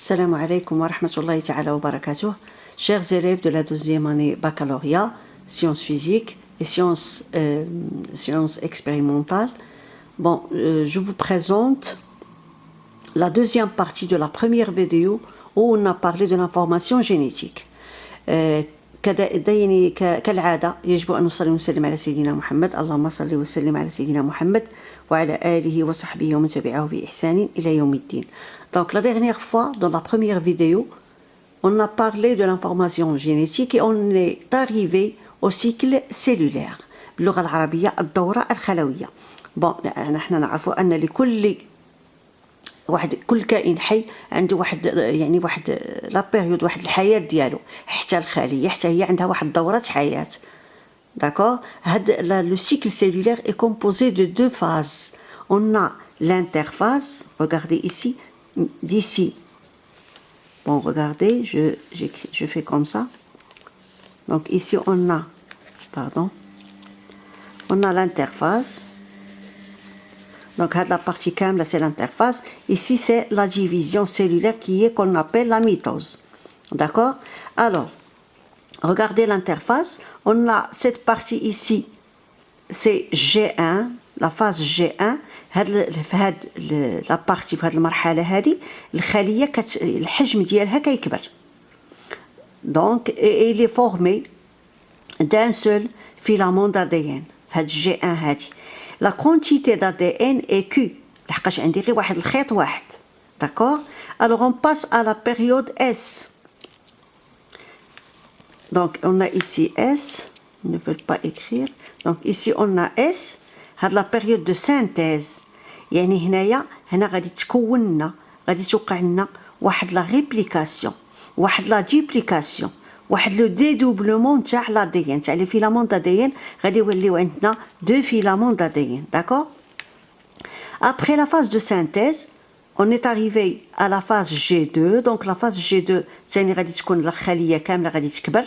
Assalamu alaikum wa rahmatullahi ta'ala wa barakatuh. Chers élèves de la deuxième année baccalauréat, sciences physiques et sciences expérimentales. Bon, je vous présente la deuxième partie de la première vidéo où on a parlé de l'information génétique. كالعادة يجب أن نصلي ونسلم على سيدنا محمد. اللهم صل وسلم على سيدنا محمد وعلى آله وصحبه ومن تبعه بإحسان إلى يوم الدين. Donc la dernière fois, dans la première vidéo, on a parlé de l'information génétique et on est arrivé au cycle cellulaire باللغة العربية الدورة الخلوية. Bon, نحن نعرف أن كل كائن حي عنده واحد لا بيريود، واحد الحياة ديالو، حتى الخلية حتى هي عندها واحد دورة حياة. D'accord? Le cycle cellulaire est composé de deux phases. On a l'interphase, regardez ici, d'ici. Bon, regardez, je fais comme ça. Donc ici on a l'interphase. Donc la partie là c'est l'interphase. Ici c'est la division cellulaire qu'on appelle la mitose. D'accord? Alors, regardez l'interphase. On a cette partie ici, c'est G1, la phase G1. la partie في هذه المرحلة هذه الخلية الحجم ديالها كيكبر. Donc il est formé d'un seul filament d'ADN في هذا G1 هذه. La quantité d'ADN est Q. لحقاش عندي غير واحد الخيط واحد. D'accord? Alors on passe à la période S. Donc on a ici S. Ils ne veulent pas écrire. Donc ici on a S. هاد la période de synthèse. يعني هنا غادي تكون لنا، غادي توقع لنا واحد لا ريبليكاسيون، واحد لا ديبليكاسيون، واحد لو ديدوبلومون تاع لا دي ان، تاع لي فيلامون دا دي ان، غادي يوليو عندنا دو فيلامون دا دي ان. داكور. Après la phase de synthèse, on est arrivé à la phase G2. Donc la phase G2 ثاني غادي تكون الخلية كاملة غادي تكبر،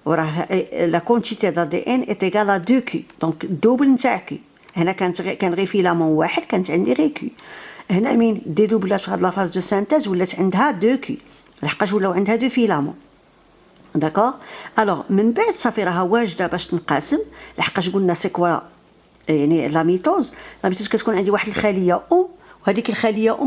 وراه la quantité d'ADN est égale à 2Q. Donc دوبل نتاع Q. هنا كان غير فيلامون واحد، كانت عندي غير كي. هنا من ديدوبلات في هاد لا فاز دو سانتيز ولات عندها دو كي، لحقاش ولاو عندها دو فيلامون. داكور. الوغ من بعد صافي راها واجده باش تنقسم، لحقاش قلنا سي كوا يعني لا ميتوز كتكون عندي واحد الخليه وهذيك الخليه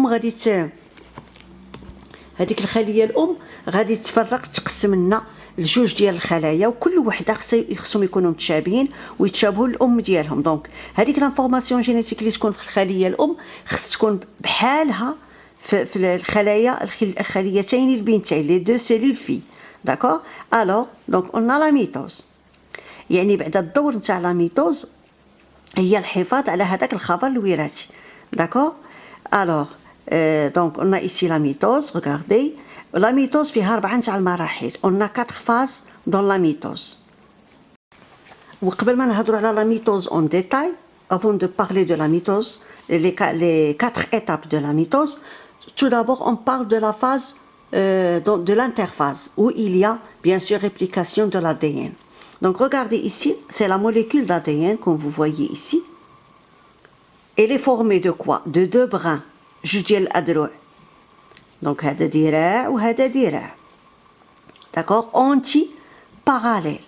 هذيك الخليه الام غادي تفرق تقسم لنا الجوج ديال الخلايا، وكل وحده خصهم يكونوا متشابهين ويتشابهوا الام ديالهم. دونك هذيك لانفورماسيون جينيتيك اللي تكون في الخليه الام خص تكون بحالها في الخلايا الخليتين البنتين لي دو سيلول في. داكور. الوغ دونك اون لا ميتوز، يعني بعد الدور نتاع لا ميتوز هي الحفاظ على هذاك الخبر الوراثي. داكور. الوغ دونك اون ايسي لا ميتوز. ريغاردي la mitose فيها 4 نتاع المراحل. on a 4 phases dans la mitose. وقبل ما نهضروا على la mitose en détail, avant de parler de la mitose, les 4 étapes de la mitose, tout d'abord on parle de la phase de l'interphase où il y a bien sûr réplication de l'ADN. Donc regardez ici, c'est la molécule d'ADN comme vous voyez ici. Elle est formée de quoi? De 2 brins. جوج ديال الأذرع. Donc هذا ذراع وهذا ذراع. D'accord? Anti-parallèle.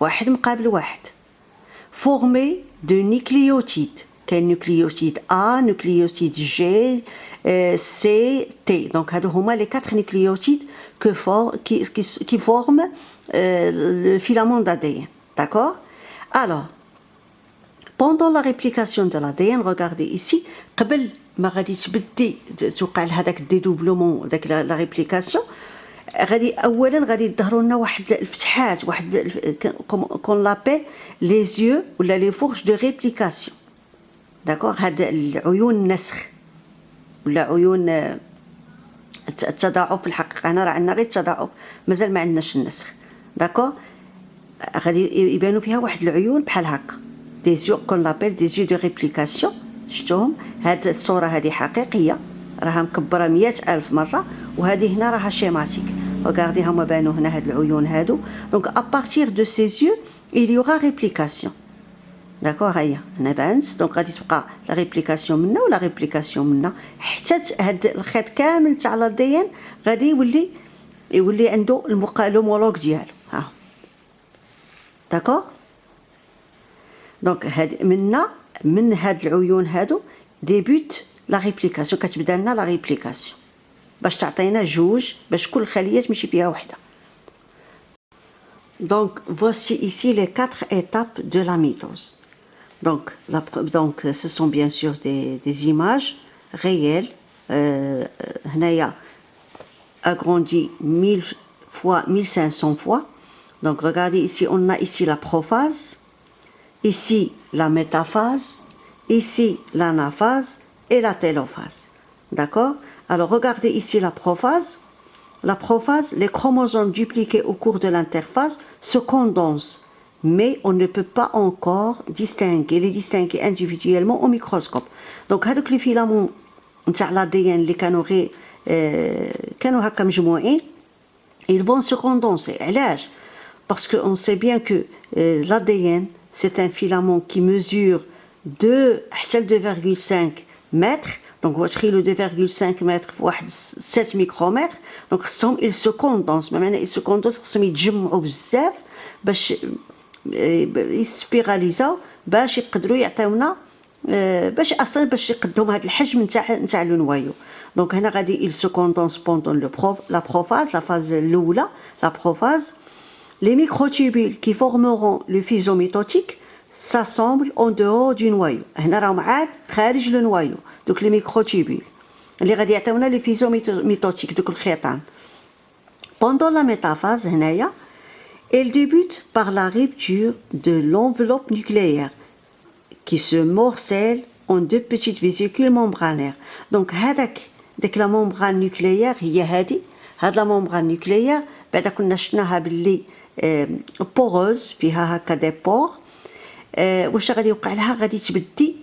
واحد مقابل واحد. Formé de nucléotides. كاين nucléotide A, nucléotide G, C, T. Donc هادو هما les 4 nucléotides qui forment le filament d'ADN. D'accord? Alors, pendant la réplication de l'ADN, regardez ici, قبل ما غادي تبدي توقع لهذاك الديدوبلومون داك لا ريبليكاسيون، غادي اولا غادي يظهروا لنا واحد الفتحات، واحد كون لابي لي زيو ولا لي فورش دو ريبليكاسيون. داكور. هاد العيون النسخ ولا عيون التضاعف. في الحقيقه هنا راه عندنا غير التضاعف، مازال ما عندناش النسخ. داكور. غادي يبانوا فيها واحد العيون بحال هكا، دي زيو كون لابيل دي زيو دو ريبليكاسيون. شفتوهم؟ هاد الصورة هذه حقيقية، راها مكبرة 100,000 مرة، وهذه هنا راها شيماتيك. وغاردي هما بانوا هنا هاد العيون هادو. دونك ابارتير دو سي زيو il y aura réplication. داكوغ هيا هنا بانت دونك غادي تبقى لا ريبليكاسيون منا ولا ريبليكاسيون منا حتى هاد الخيط كامل تاع لا دي ان غادي يولي عنده لومولوج ديالو ها داكوغ. دونك هاد من هاد العيون هادو ديبوت لا ريبليكاسيون كتبدا لنا لا ريبليكاسيون باش تعطينا جوج باش كل خليه تمشي فيها وحده. Donc, voici ici les 4 étapes de la mitose. Donc, ce sont bien sûr des images réelles. Hnaya agrandi 1000 fois, 1500 fois. Donc, regardez ici, on a ici la prophase, ici la métaphase, ici l'anaphase et la télophase. D'accord? Alors, regardez ici la prophase. La prophase, les chromosomes dupliqués au cours de l'interphase se condensent, mais on ne peut pas encore les distinguer individuellement au microscope. Donc, هذوك les filaments نتاع l'ADN اللي كانوا هكا مجموعين, ils vont se condenser. علاش؟ Parce qu'on sait bien que l'ADN, c'est un filament qui mesure 2,5 mètres. Donc, le 2,5 mètres pour 7 micromètres. Donc, ils se condensent. Mais ils se condensent, ils يتجمعوا بزاف باش يسبيراليزاو باش يقدروا يعطيونا باش اصلا باش يقدهم هذا الحجم نتاع لو نوايو. دونك هنا غادي ils se condensent pendant la prophase, la phase الاولى, la prophase. Les microtubules qui formeront le fuseau mitotique s'assemblent en dehors du noyau. هنا راهم عاد خارج لو نوايو. دوك لي ميكروتوبول اللي غادي يعطيونا لي فيزو ميتوتيك دوك الخيطان. Pendant la métaphase هنايا elle débute par la rupture de l'enveloppe nucléaire qui se morcelle en deux petites vésicules membranaires. Donc داك لا ممبران نوكليير هي هاد لا ممبران نوكليير بعدا كنا شفناها باللي بوروز فيها هكا دي بور. واش غادي يوقع لها؟ غادي تبدي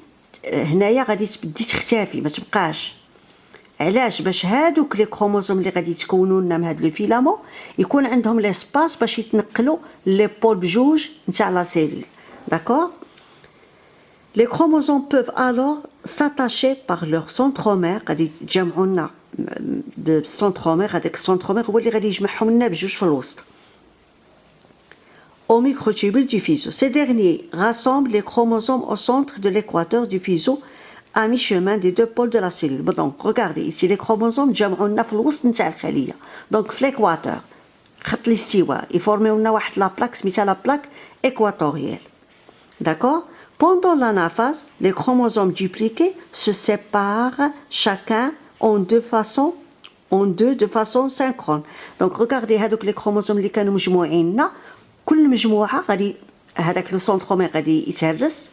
هنايا غادي تبدي تختفي ما تبقاش. علاش؟ باش هادوك لي كروموزوم اللي غادي يتكونوا لنا من هاد لو فيلامون يكون عندهم ليسباس باش يتنقلوا لي بول بجوج نتاع لا سيلول. داكور. Les chromosomes peuvent alors s'attacher par leur centromère. غادي يتجمعوا لنا بالسنترومير. هذاك السنترومير هو اللي غادي يجمعهم لنا بجوج في الوسط. Au microtubule du fuseau. Ces derniers rassemblent les chromosomes au centre de l'équateur du fuseau, à mi-chemin des deux pôles de la cellule. Bon, donc, regardez, ici, les chromosomes جمعونا في الوسط نتاع الخلية. Donc, في l'équateur, خط الاستواء, يفورميو لنا واحد لا بلاك سميتها لا بلاك équatorielle. D'accord? Pendant l'anaphase, les chromosomes dupliqués se séparent chacun en deux de façon synchrone. Donc, regardez, هادوك les chromosomes اللي كانوا مجموعين لنا كل مجموعه غادي هذاك لو سونترومير غادي يتهرس.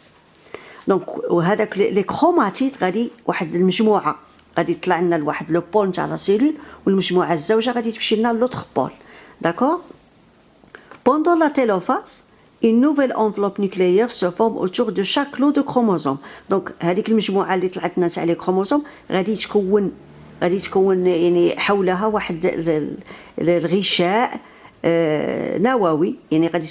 دونك وهذاك لي كروماتيد غادي واحد المجموعه غادي يطلع لنا لواحد لو بول نتاع لا سيلول والمجموعه الزوجه غادي تمشي لنا لوطخ بول. داكور. Pendant la télophase, une nouvelle enveloppe nucléaire se forme autour de chaque lot de chromosomes. دونك هذيك المجموعه اللي طلعت لنا تاع لي كروموزوم غادي تكون يعني حولها واحد الغشاء نووي. يعني غادي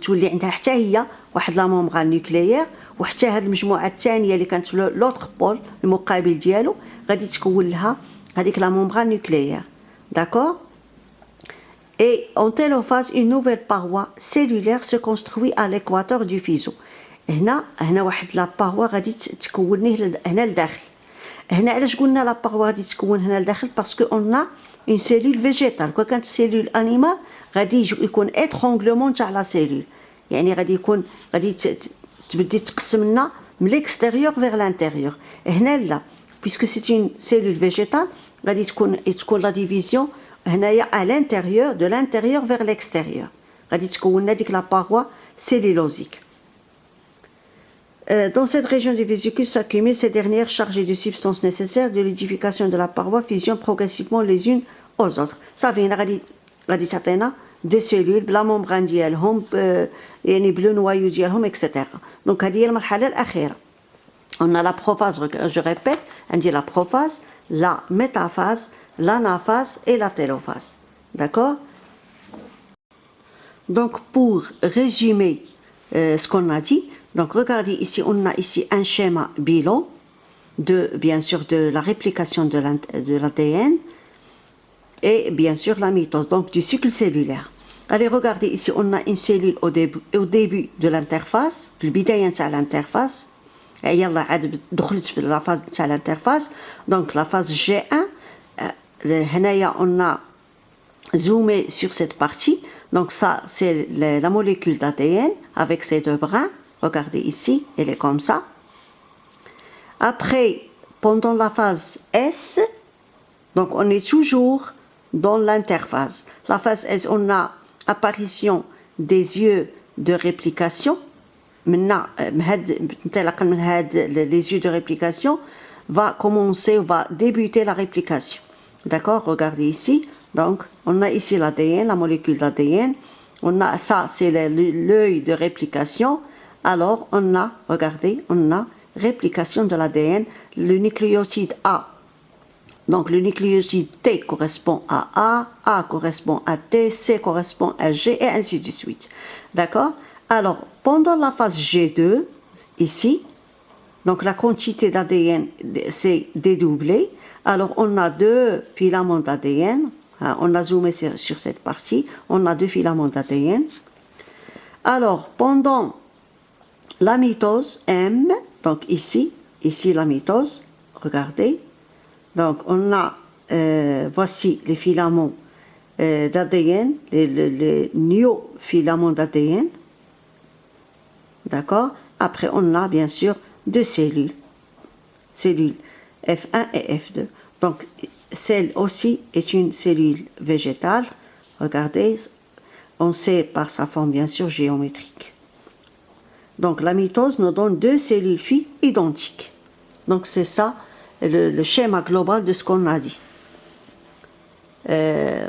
تولي عندها حتى هي واحد لا ممبران نوكليير, وحتى هاد المجموعه الثانيه اللي كانت في لوطخ بول المقابل ديالو غادي تكون لها هذيك لا ممبران نوكليير. داكور. Et en télophase, une nouvelle paroi cellulaire se construit à l'équateur du fuseau. هنا واحد لا باروا غادي تكون هنا لداخل. هنا علاش قلنا لا باروا غادي تكون هنا لداخل؟ باسكو اون اون سيلول فيجيتال. كون كانت سيلول انيمال غادي يكون اترونغلومون تاع لا سيلول, يعني غادي تبدي تقسم لنا من ليكستيريور فيغ لانتيريور. هنا لا, بيسكو سي اون سيلول فيجيتال غادي تكون لا ديفيزيون هنايا à l'intérieur de l'intérieur vers l'extérieur. غادي تكون لنا ديك لا باروا cellulosique. Dans cette région des vésicules s'accumulent ces dernières chargées de substances nécessaires de l'édification de la paroi, fusionnent progressivement les unes aux autres. صافي هنا غادي تعطينا دي سيلول بلا ممبران ديالهم يعني بلو نوايو ديالهم اكسيتيرا. دونك هذه هي المرحله الاخيره. On a la prophase, je répète, on dit la prophase, la métaphase, l'anaphase et la télophase. D'accord? Donc, pour résumer ce qu'on a dit, Donc regardez ici, on a ici un schéma bilan de, bien sûr, de la réplication de l'ADN et bien sûr la mitose, donc du cycle cellulaire. Allez, regardez ici, on a une cellule au début de l'interface, في البداية نتاع l'interface. يلا عاد دخلت في la phase نتاع l'interface. Donc la phase G1, هنايا on a zoomé sur cette partie. Donc ça, c'est la molécule d'ADN avec ses deux brins. Regardez ici, elle est comme ça. Après, pendant la phase S, donc on est toujours dans l'interface. La phase S, on a apparition des yeux de réplication. Maintenant, les yeux de réplication va commencer, va débuter la réplication. D'accord? Regardez ici. Donc, on a ici l'ADN, la molécule d'ADN. On a ça, c'est l'œil de réplication. Alors, on a, regardez, on a réplication de l'ADN, le nucléoside A. Donc, le nucléoside T correspond à A correspond à T, C correspond à G, et ainsi de suite. D'accord? Alors, pendant la phase G2, ici, donc la quantité d'ADN s'est dédoublée. Alors, on a deux filaments d'ADN. On a zoomé sur cette partie. On a deux filaments d'ADN. Alors, pendant la mitose M, donc ici la mitose, regardez. Donc, on a, voici les filaments d'ADN, les néofilaments d'ADN. D'accord? Après, on a bien sûr deux cellules F1 et F2. Donc, celle aussi est une cellule végétale. Regardez, on sait par sa forme bien sûr géométrique. Donc, la mitose nous donne deux cellules filles identiques. Donc, c'est ça le schéma global de ce qu'on a dit.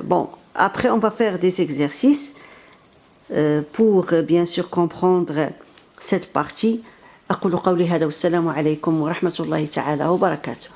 Bon, après, on va faire des exercices pour bien sûr comprendre cette partie. أقول قولي هذا والسلام عليكم ورحمة الله تعالى وبركاته.